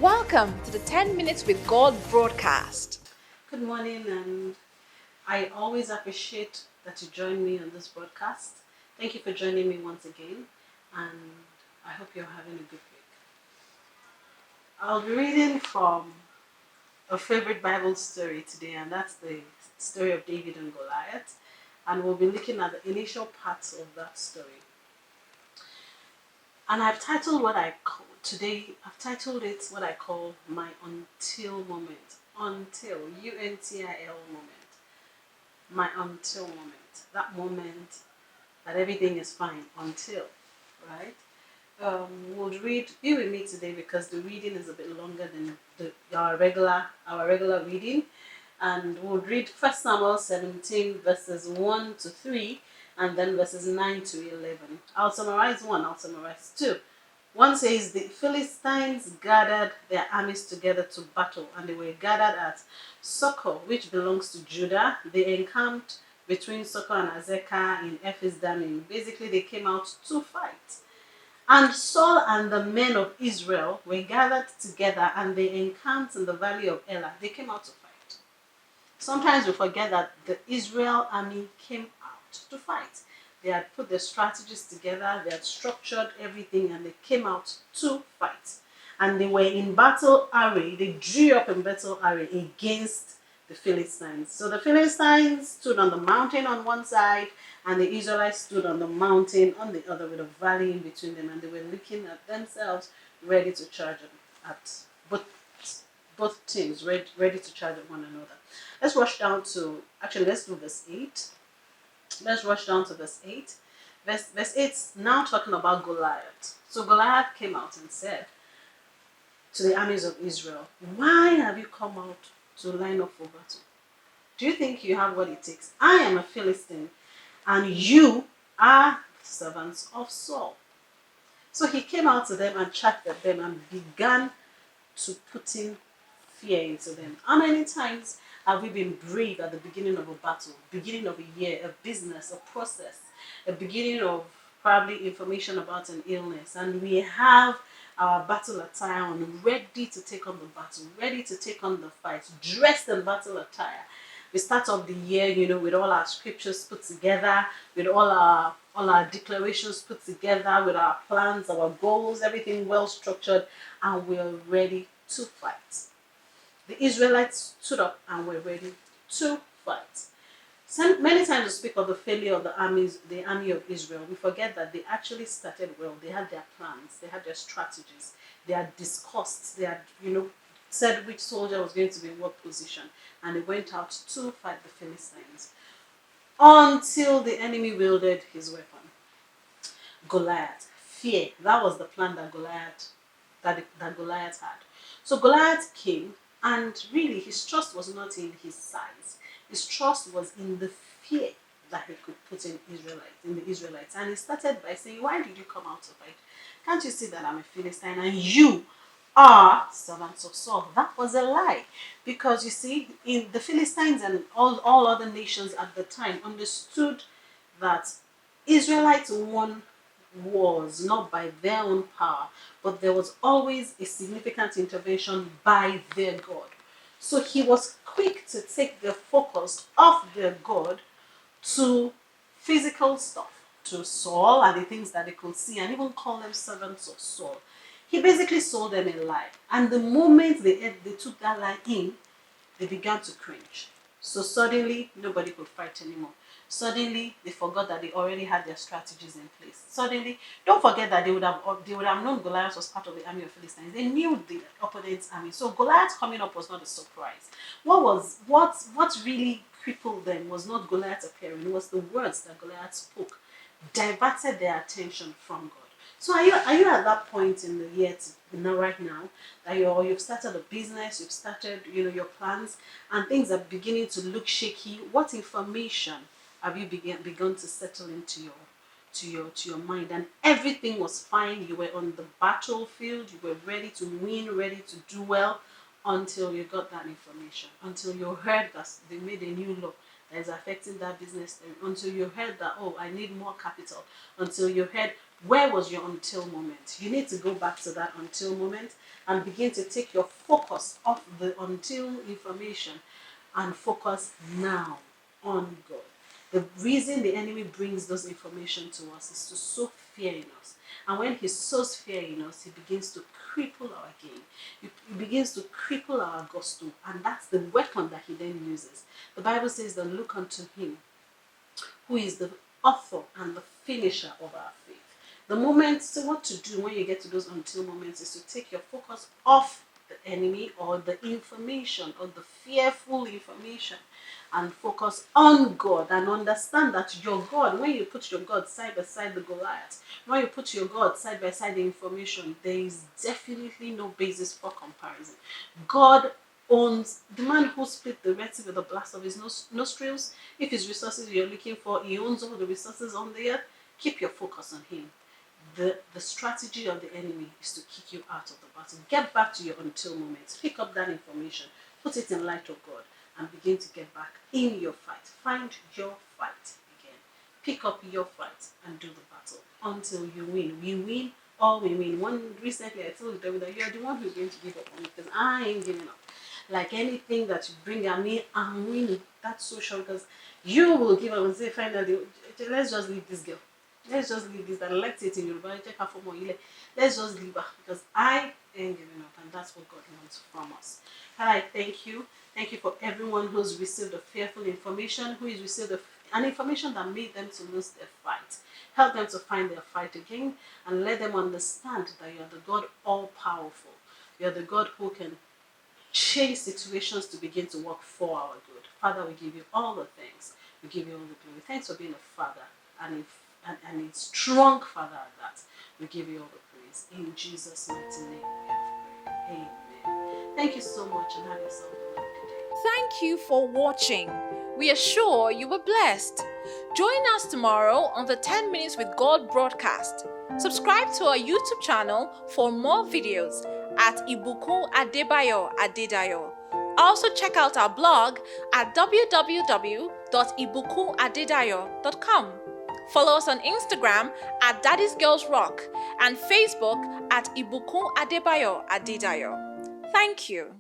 Welcome to the 10 Minutes with God broadcast. Good morning, and I always appreciate that you join me on this broadcast. Thank you for joining me once again, and I hope you're having a good week. I'll be reading from a favorite Bible story today, and that's the story of David and Goliath, and we'll be looking at the initial parts of that story. And I've titled what I call today, I've titled it what I call my until moment. Until, UNTIL moment. My until moment. That moment that everything is fine until, right? We'll be with me today because the reading is a bit longer than our regular reading. And we'll read 1 Samuel 17 verses 1 to 3 and then verses 9 to 11. I'll summarize 1, I'll summarize 2. 1 says, the Philistines gathered their armies together to battle, and they were gathered at Socoh, which belongs to Judah. They encamped between Socoh and Azekah in Ephes Dammim. Basically, they came out to fight. And Saul and the men of Israel were gathered together, and they encamped in the valley of Elah. They came out to fight. Sometimes we forget that the Israel army came out to fight. They had put their strategies together, they had structured everything, and they came out to fight. And they were in battle array, they drew up in battle array against the Philistines. So the Philistines stood on the mountain on one side, and the Israelites stood on the mountain on the other with a valley in between them, and they were looking at themselves ready to charge at both teams, ready to charge at one another. Let's rush down to, let's do verse 8. Let's rush down to verse 8. Verse 8 is now talking about Goliath. So Goliath came out and said to the armies of Israel, why have you come out to line up for battle? Do you think you have what it takes? I am a Philistine, and you are servants of Saul. So he came out to them and chatted at them and began to put in fear into them. How many times have we been brave at the beginning of a battle, beginning of a year, a business, a process, a beginning of probably information about an illness, and we have our battle attire on, ready to take on the battle, ready to take on the fight, dressed in battle attire. We start off the year, with all our scriptures put together, with all our declarations put together, with our plans, our goals, everything well structured, and we're ready to fight. The Israelites stood up and were ready to fight. Many times we speak of the failure of the army of Israel. We forget that they actually started well. They had their plans, they had their strategies, they had discussed, they had, said which soldier was going to be in what position, and they went out to fight the Philistines until the enemy wielded his weapon. Goliath, fear. That was the plan that Goliath had. So Goliath came. And really, his trust was not in his size. His trust was in the fear that he could put in the Israelites. And he started by saying, why did you come out to fight? Can't you see that I'm a Philistine and you are servants of Saul? That was a lie. Because you see, in the Philistines and all other nations at the time understood that Israelites won wars not by their own power, but there was always a significant intervention by their God. So he was quick to take the focus off their God to physical stuff, to Saul and the things that they could see, and even call them servants of Saul. He basically sold them a lie. And the moment they took that lie in, they began to cringe. So suddenly, nobody could fight anymore. Suddenly, they forgot that they already had their strategies in place. Suddenly, don't forget that they would have known Goliath was part of the army of Philistines. They knew the opponent's army. So Goliath coming up was not a surprise. What really crippled them was not Goliath appearing. It was the words that Goliath spoke, diverted their attention from God. So are you at that point in the year right now that you've started a business, you've started your plans, and things are beginning to look shaky? What information have you begun to settle into your mind? And everything was fine. You were on the battlefield. You were ready to win, ready to do well, until you got that information. Until you heard that they made a new law that is affecting that business, until you heard that, oh, I need more capital, until you heard Where was your until moment? You need to go back to that until moment and begin to take your focus off the until information and focus now on God. The reason the enemy brings those information to us is to sow fear in us. And when he sows fear in us, he begins to cripple our game. He begins to cripple our gusto. And that's the weapon that he then uses. The Bible says that look unto him who is the author and the finisher of our faith. The moment, so what to do when you get to those until moments is to take your focus off the enemy or the information or the fearful information and focus on God and understand that your God, when you put your God side by side the Goliath, when you put your God side by side the information, there is definitely no basis for comparison. God owns the man who split the Red Sea with the blast of his nostrils. If his resources you're looking for, he owns all the resources on the earth. Keep your focus on him. The strategy of the enemy is to kick you out of the battle. Get back to your until moments. Pick up that information, put it in light of God, and begin to get back in your fight. Find your fight again. Pick up your fight and do the battle until you win. We win or we win. Recently I told the devil that you're the one who's going to give up on me because I ain't giving up. Like anything that you bring at me, I'm winning. That's so sure because you will give up and say, finally, let's just leave this girl. Let's just leave this. And let's it in your body. Check her for more. Let's just leave her because I ain't giving up, and that's what God wants from us. And I thank you. Thank you for everyone who's received the fearful information, who has received an information that made them to lose their fight. Help them to find their fight again and let them understand that you are the God all-powerful. You are the God who can change situations to begin to work for our good. Father, we give you all the thanks. We give you all the glory. Thanks for being a father and a strong father at that. We give you all the praise. In Jesus' mighty name we have prayed. Amen. Thank you so much and have yourself a lovely day. Thank you for watching. We are sure you were blessed. Join us tomorrow on the 10 Minutes with God broadcast. Subscribe to our YouTube channel for more videos at Ibukun Adebayo Adedayo. Also check out our blog at www.ibukunadedayo.com. Follow us on Instagram at Daddy's Girls Rock and Facebook at Ibukun Adebayo Adedayo. Thank you.